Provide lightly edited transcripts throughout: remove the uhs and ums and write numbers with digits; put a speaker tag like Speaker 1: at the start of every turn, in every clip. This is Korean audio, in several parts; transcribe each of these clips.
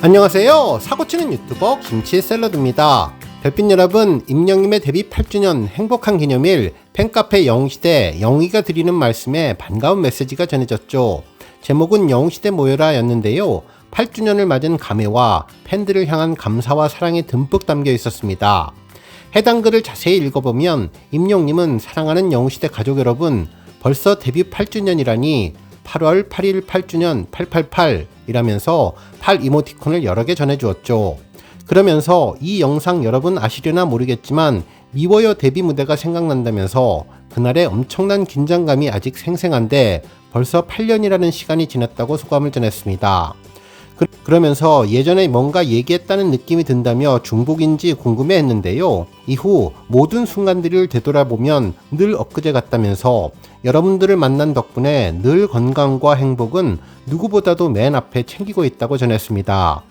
Speaker 1: 안녕하세요. 사고치는 유튜버 김치샐러드입니다. 별빛 여러분, 임영님의 데뷔 8주년 행복한 기념일 팬카페 영웅시대 영희가 드리는 말씀에 반가운 메시지가 전해졌죠. 제목은 영웅시대 모여라 였는데요. 8주년을 맞은 감회와 팬들을 향한 감사와 사랑이 듬뿍 담겨 있었습니다. 해당 글을 자세히 읽어보면 임영님은 사랑하는 영웅시대 가족 여러분, 벌써 데뷔 8주년이라니 8월 8일 8주년 888 이라면서 8 이모티콘을 여러 개 전해주었죠. 그러면서 이 영상 여러분 아시려나 모르겠지만 미워요 데뷔 무대가 생각난다면서 그날의 엄청난 긴장감이 아직 생생한데 벌써 8년이라는 시간이 지났다고 소감을 전했습니다. 그러면서 예전에 뭔가 얘기했다는 느낌이 든다며 중복인지 궁금해했는데요. 이후 모든 순간들을 되돌아보면 늘 엊그제 같다면서 여러분들을 만난 덕분에 늘 건강과 행복은 누구보다도 맨 앞에 챙기고 있다고 전했습니다.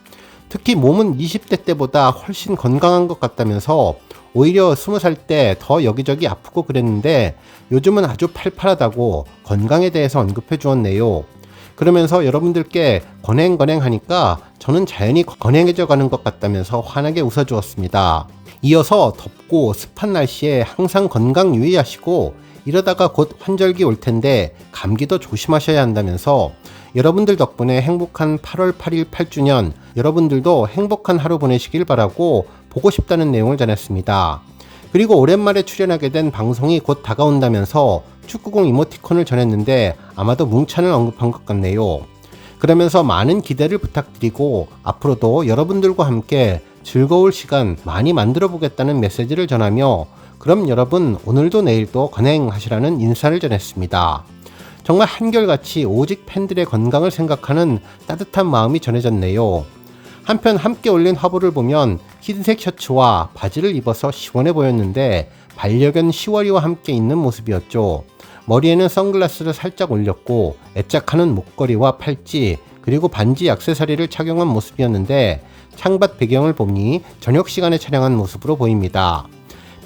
Speaker 1: 특히 몸은 20대 때보다 훨씬 건강한 것 같다면서 오히려 20살 때 더 여기저기 아프고 그랬는데 요즘은 아주 팔팔하다고 건강에 대해서 언급해 주었네요. 그러면서 여러분들께 건행 하니까 저는 자연히 건행해져 가는 것 같다면서 환하게 웃어주었습니다. 이어서 덥고 습한 날씨에 항상 건강 유의하시고 이러다가 곧 환절기 올 텐데 감기도 조심하셔야 한다면서 여러분들 덕분에 행복한 8월 8일 8주년 여러분들도 행복한 하루 보내시길 바라고 보고 싶다는 내용을 전했습니다. 그리고 오랜만에 출연하게 된 방송이 곧 다가온다면서 축구공 이모티콘을 전했는데 아마도 뭉찬을 언급한 것 같네요. 그러면서 많은 기대를 부탁드리고 앞으로도 여러분들과 함께 즐거울 시간 많이 만들어 보겠다는 메시지를 전하며 그럼 여러분 오늘도 내일도 건행하시라는 인사를 전했습니다. 정말 한결같이 오직 팬들의 건강을 생각하는 따뜻한 마음이 전해졌네요. 한편 함께 올린 화보를 보면 흰색 셔츠와 바지를 입어서 시원해 보였는데 반려견 시월이와 함께 있는 모습이었죠. 머리에는 선글라스를 살짝 올렸고 애착하는 목걸이와 팔찌 그리고 반지 액세서리를 착용한 모습이었는데 창밖 배경을 보니 저녁 시간에 촬영한 모습으로 보입니다.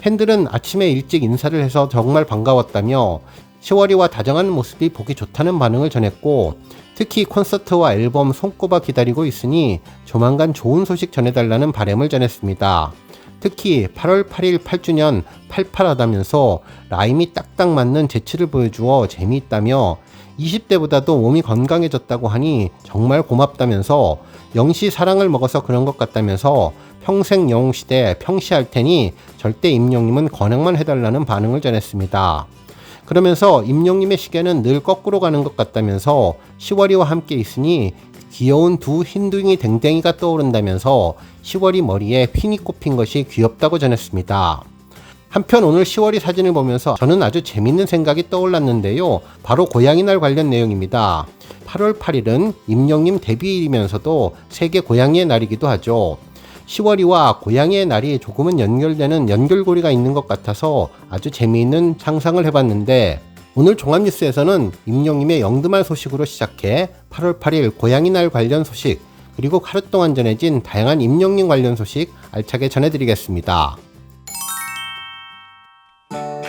Speaker 1: 팬들은 아침에 일찍 인사를 해서 정말 반가웠다며 시월이와 다정한 모습이 보기 좋다는 반응을 전했고 특히 콘서트와 앨범 손꼽아 기다리고 있으니 조만간 좋은 소식 전해달라는 바람을 전했습니다. 특히 8월 8일 8주년 팔팔하다면서 라임이 딱딱 맞는 재치를 보여주어 재미있다며 20대보다도 몸이 건강해졌다고 하니 정말 고맙다면서 영시 사랑을 먹어서 그런 것 같다면서 평생 영웅시대 평시할 테니 절대 임영님은 건행만 해달라는 반응을 전했습니다. 그러면서 임영님의 시계는 늘 거꾸로 가는 것 같다면서 시월이와 함께 있으니 귀여운 두 흰둥이 댕댕이가 떠오른다면서 시월이 머리에 핀이 꼽힌 것이 귀엽다고 전했습니다. 한편 오늘 시월이 사진을 보면서 저는 아주 재밌는 생각이 떠올랐는데요. 바로 고양이날 관련 내용입니다. 8월 8일은 임영님 데뷔일이면서도 세계 고양이의 날이기도 하죠. 시월이와 고양이의 날이 조금은 연결되는 연결고리가 있는 것 같아서 아주 재미있는 상상을 해봤는데 오늘 종합뉴스에서는 임영님의 영드말 소식으로 시작해 8월 8일 고양이날 관련 소식 그리고 하루 동안 전해진 다양한 임영님 관련 소식 알차게 전해드리겠습니다.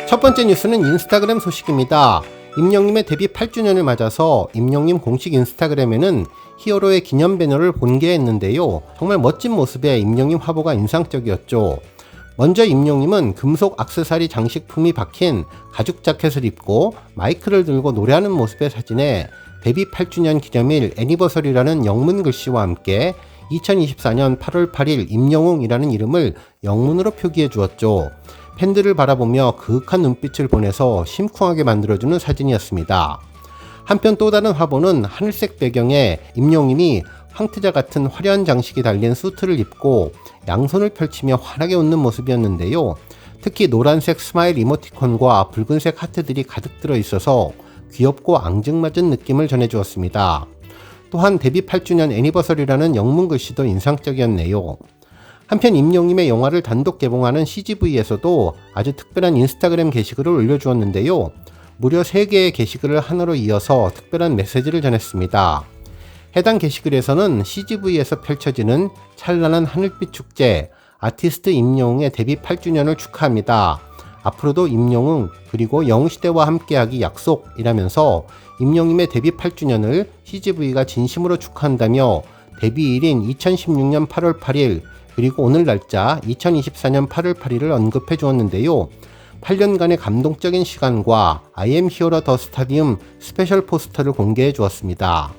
Speaker 1: 첫 번째 뉴스는 인스타그램 소식입니다. 임영님의 데뷔 8주년을 맞아서 임영님 공식 인스타그램에는 히어로의 기념 배너를 공개했는데요. 정말 멋진 모습의 임영님 화보가 인상적이었죠. 먼저 임영님은 금속 액세서리 장식품이 박힌 가죽 자켓을 입고 마이크를 들고 노래하는 모습의 사진에 데뷔 8주년 기념일 애니버서리라는 영문 글씨와 함께 2024년 8월 8일 임영웅이라는 이름을 영문으로 표기해 주었죠. 팬들을 바라보며 그윽한 눈빛을 보내서 심쿵하게 만들어주는 사진이었습니다. 한편 또 다른 화보는 하늘색 배경에 임영님이 황태자 같은 화려한 장식이 달린 수트를 입고 양손을 펼치며 환하게 웃는 모습이었는데요. 특히 노란색 스마일 이모티콘과 붉은색 하트들이 가득 들어 있어서 귀엽고 앙증맞은 느낌을 전해주었습니다. 또한 데뷔 8주년 애니버서리라는 영문 글씨도 인상적이었네요. 한편 임영님의 영화를 단독 개봉하는 CGV에서도 아주 특별한 인스타그램 게시글을 올려주었는데요. 무려 3개의 게시글을 하나로 이어서 특별한 메시지를 전했습니다. 해당 게시글에서는 CGV에서 펼쳐지는 찬란한 하늘빛 축제, 아티스트 임영웅의 데뷔 8주년을 축하합니다. 앞으로도 임영웅 그리고 영웅시대와 함께하기 약속이라면서 임영님의 데뷔 8주년을 CGV가 진심으로 축하한다며 데뷔일인 2016년 8월 8일 그리고 오늘 날짜 2024년 8월 8일을 언급해 주었는데요. 8년간의 감동적인 시간과 I am here the stadium 스페셜 포스터를 공개해 주었습니다.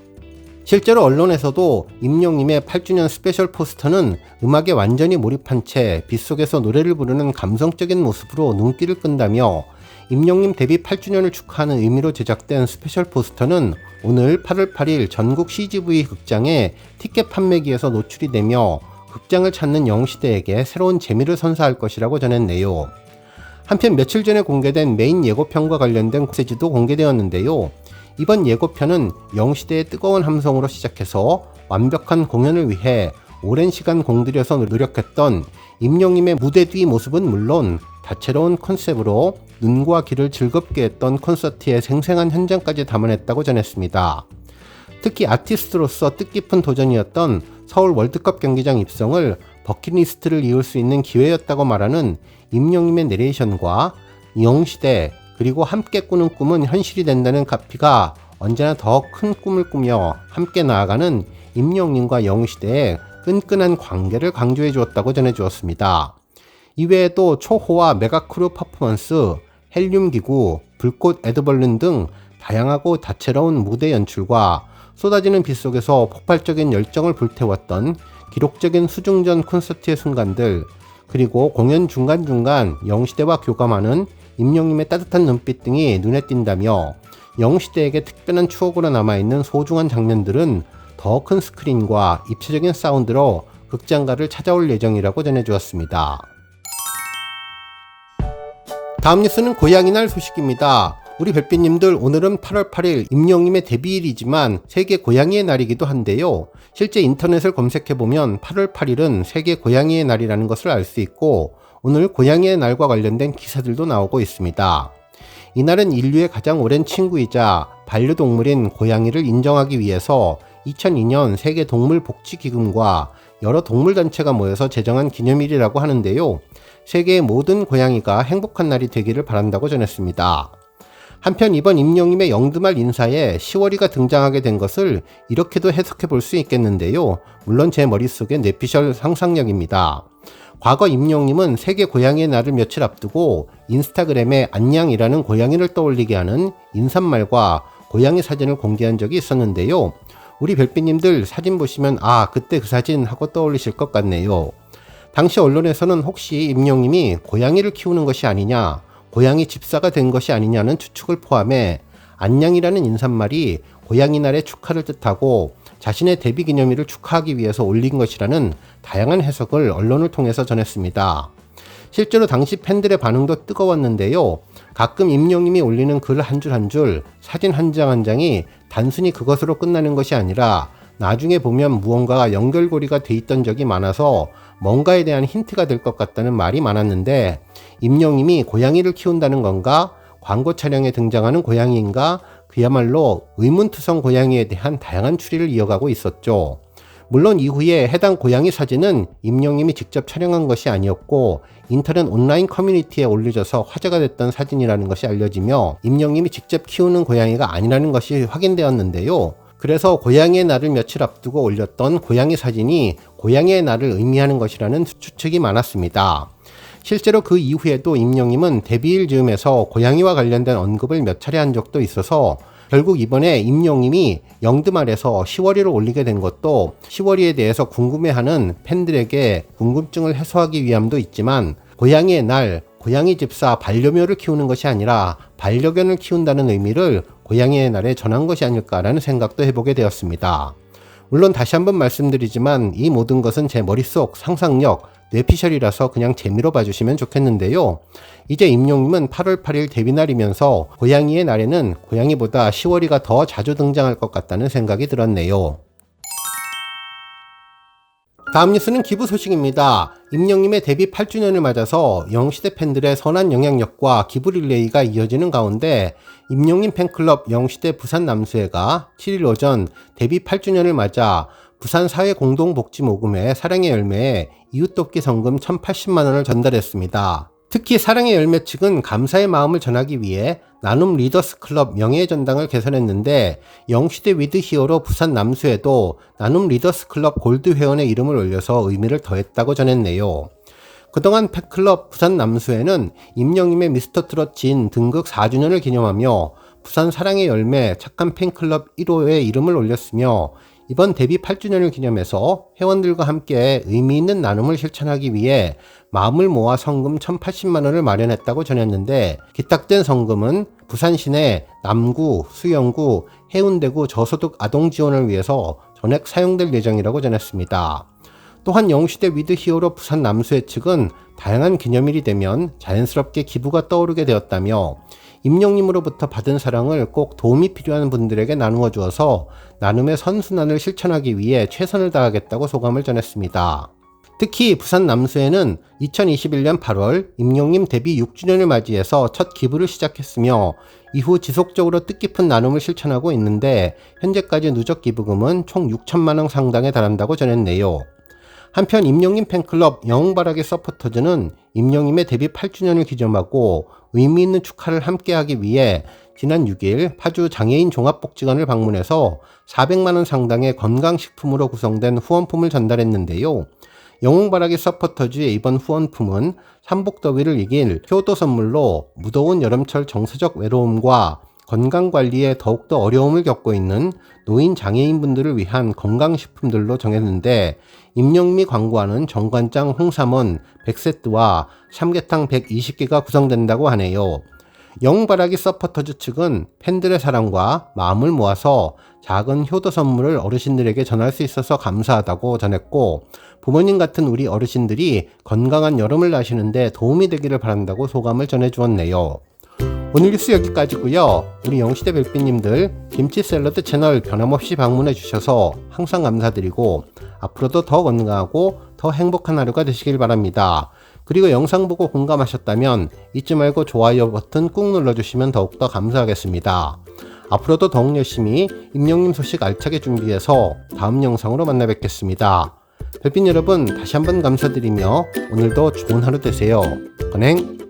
Speaker 1: 실제로 언론에서도 임영님의 8주년 스페셜 포스터는 음악에 완전히 몰입한 채 빗속에서 노래를 부르는 감성적인 모습으로 눈길을 끈다며 임영님 데뷔 8주년을 축하하는 의미로 제작된 스페셜 포스터는 오늘 8월 8일 전국 CGV 극장에 티켓 판매기에서 노출이 되며 극장을 찾는 영시대에게 새로운 재미를 선사할 것이라고 전했네요. 한편 며칠 전에 공개된 메인 예고편과 관련된 메시지도 공개되었는데요. 이번 예고편은 영시대의 뜨거운 함성으로 시작해서 완벽한 공연을 위해 오랜 시간 공들여서 노력했던 임영님의 무대 뒤 모습은 물론 다채로운 컨셉으로 눈과 귀를 즐겁게 했던 콘서트의 생생한 현장까지 담아냈다고 전했습니다. 특히 아티스트로서 뜻깊은 도전이었던 서울 월드컵 경기장 입성을 버킷리스트를 이룰 수 있는 기회였다고 말하는 임영님의 내레이션과 영시대 그리고 함께 꾸는 꿈은 현실이 된다는 카피가 언제나 더 큰 꿈을 꾸며 함께 나아가는 임영님과 영시대의 끈끈한 관계를 강조해 주었다고 전해 주었습니다. 이외에도 초호화 메가크루 퍼포먼스, 헬륨 기구, 불꽃 에드벌룬 등 다양하고 다채로운 무대 연출과 쏟아지는 빛 속에서 폭발적인 열정을 불태웠던 기록적인 수중전 콘서트의 순간들, 그리고 공연 중간중간 영시대와 교감하는 임영님의 따뜻한 눈빛 등이 눈에 띈다며 영시대에게 특별한 추억으로 남아있는 소중한 장면들은 더 큰 스크린과 입체적인 사운드로 극장가를 찾아올 예정이라고 전해주었습니다. 다음 뉴스는 고양이날 소식입니다. 우리 별빛님들, 오늘은 8월 8일 임영님의 데뷔일이지만 세계 고양이의 날이기도 한데요. 실제 인터넷을 검색해보면 8월 8일은 세계 고양이의 날이라는 것을 알 수 있고 오늘 고양이의 날과 관련된 기사들도 나오고 있습니다. 이날은 인류의 가장 오랜 친구이자 반려동물인 고양이를 인정하기 위해서 2002년 세계동물복지기금과 여러 동물단체가 모여서 제정한 기념일이라고 하는데요. 세계의 모든 고양이가 행복한 날이 되기를 바란다고 전했습니다. 한편 이번 임영님의 영드말 인사에 10월이가 등장하게 된 것을 이렇게도 해석해 볼 수 있겠는데요. 물론 제 머릿속에 뇌피셜 상상력입니다. 과거 임영님은 세계 고양이의 날을 며칠 앞두고 인스타그램에 안냥이라는 고양이를 떠올리게 하는 인사말과 고양이 사진을 공개한 적이 있었는데요. 우리 별빛님들 사진 보시면 그때 그 사진 하고 떠올리실 것 같네요. 당시 언론에서는 혹시 임영님이 고양이를 키우는 것이 아니냐, 고양이 집사가 된 것이 아니냐는 추측을 포함해 안냥이라는 인사말이 고양이 날의 축하를 뜻하고 자신의 데뷔 기념일을 축하하기 위해서 올린 것이라는 다양한 해석을 언론을 통해서 전했습니다. 실제로 당시 팬들의 반응도 뜨거웠는데요. 가끔 임영님이 올리는 글 한 줄 한 줄, 사진 한 장 한 장이 단순히 그것으로 끝나는 것이 아니라 나중에 보면 무언가가 연결고리가 돼 있던 적이 많아서 뭔가에 대한 힌트가 될 것 같다는 말이 많았는데, 임영님이 고양이를 키운다는 건가? 광고 촬영에 등장하는 고양이인가? 그야말로 의문투성 고양이에 대한 다양한 추리를 이어가고 있었죠. 물론 이후에 해당 고양이 사진은 임영님이 직접 촬영한 것이 아니었고 인터넷 온라인 커뮤니티에 올려져서 화제가 됐던 사진이라는 것이 알려지며 임영님이 직접 키우는 고양이가 아니라는 것이 확인되었는데요. 그래서 고양이의 날을 며칠 앞두고 올렸던 고양이 사진이 고양이의 날을 의미하는 것이라는 추측이 많았습니다. 실제로 그 이후에도 임영님은 데뷔일 즈음에서 고양이와 관련된 언급을 몇 차례 한 적도 있어서 결국 이번에 임영님이 영드말에서 10월이를 올리게 된 것도 10월이에 대해서 궁금해하는 팬들에게 궁금증을 해소하기 위함도 있지만, 고양이의 날, 고양이 집사 반려묘를 키우는 것이 아니라 반려견을 키운다는 의미를 고양이의 날에 전한 것이 아닐까라는 생각도 해보게 되었습니다. 물론 다시 한번 말씀드리지만 이 모든 것은 제 머릿속 상상력, 뇌피셜이라서 그냥 재미로 봐주시면 좋겠는데요. 이제 임영님은 8월 8일 데뷔날이면서 고양이의 날에는 고양이보다 10월이가 더 자주 등장할 것 같다는 생각이 들었네요. 다음 뉴스는 기부 소식입니다. 임영님의 데뷔 8주년을 맞아서 영시대 팬들의 선한 영향력과 기부 릴레이가 이어지는 가운데 임영님 팬클럽 영시대 부산 남수회가 7일 오전 데뷔 8주년을 맞아 부산 사회공동복지모금회 사랑의 열매에 이웃돕기 성금 1,080만원을 전달했습니다. 특히 사랑의 열매 측은 감사의 마음을 전하기 위해 나눔 리더스 클럽 명예의 전당을 개설했는데 영시대 위드 히어로 부산 남수에도 나눔 리더스 클럽 골드 회원의 이름을 올려서 의미를 더했다고 전했네요. 그동안 팬클럽 부산 남수에는 임영임의 미스터 트롯 진 등극 4주년을 기념하며 부산 사랑의 열매 착한 팬클럽 1호의 이름을 올렸으며 이번 데뷔 8주년을 기념해서 회원들과 함께 의미 있는 나눔을 실천하기 위해 마음을 모아 성금 1,080만원을 마련했다고 전했는데 기탁된 성금은 부산 시내 남구, 수영구, 해운대구 저소득 아동 지원을 위해서 전액 사용될 예정이라고 전했습니다. 또한 영시대 위드 히어로 부산 남수회 측은 다양한 기념일이 되면 자연스럽게 기부가 떠오르게 되었다며 임영님으로부터 받은 사랑을 꼭 도움이 필요한 분들에게 나누어 주어서 나눔의 선순환을 실천하기 위해 최선을 다하겠다고 소감을 전했습니다. 특히 부산 남수에는 2021년 8월 임영님 데뷔 6주년을 맞이해서 첫 기부를 시작했으며 이후 지속적으로 뜻깊은 나눔을 실천하고 있는데 현재까지 누적 기부금은 총 6천만원 상당에 달한다고 전했네요. 한편 임영님 팬클럽 영웅바라기 서포터즈는 임영님의 데뷔 8주년을 기념하고 의미 있는 축하를 함께하기 위해 지난 6일 파주 장애인 종합복지관을 방문해서 400만원 상당의 건강식품으로 구성된 후원품을 전달했는데요. 영웅바라기 서포터즈의 이번 후원품은 삼복더위를 이길 효도 선물로 무더운 여름철 정서적 외로움과 건강관리에 더욱더 어려움을 겪고 있는 노인 장애인분들을 위한 건강식품들로 정했는데 임영미 광고하는 정관장 홍삼원 100세트와 삼계탕 120개가 구성된다고 하네요. 영웅바라기 서포터즈 측은 팬들의 사랑과 마음을 모아서 작은 효도 선물을 어르신들에게 전할 수 있어서 감사하다고 전했고 부모님 같은 우리 어르신들이 건강한 여름을 나시는데 도움이 되기를 바란다고 소감을 전해주었네요. 오늘 뉴스 여기까지고요. 우리 영시대 별빛님들 김치 샐러드 채널 변함없이 방문해 주셔서 항상 감사드리고 앞으로도 더 건강하고 더 행복한 하루가 되시길 바랍니다. 그리고 영상 보고 공감하셨다면 잊지 말고 좋아요 버튼 꾹 눌러주시면 더욱더 감사하겠습니다. 앞으로도 더욱 열심히 임영님 소식 알차게 준비해서 다음 영상으로 만나 뵙겠습니다. 별빛 여러분 다시 한번 감사드리며 오늘도 좋은 하루 되세요. 건행!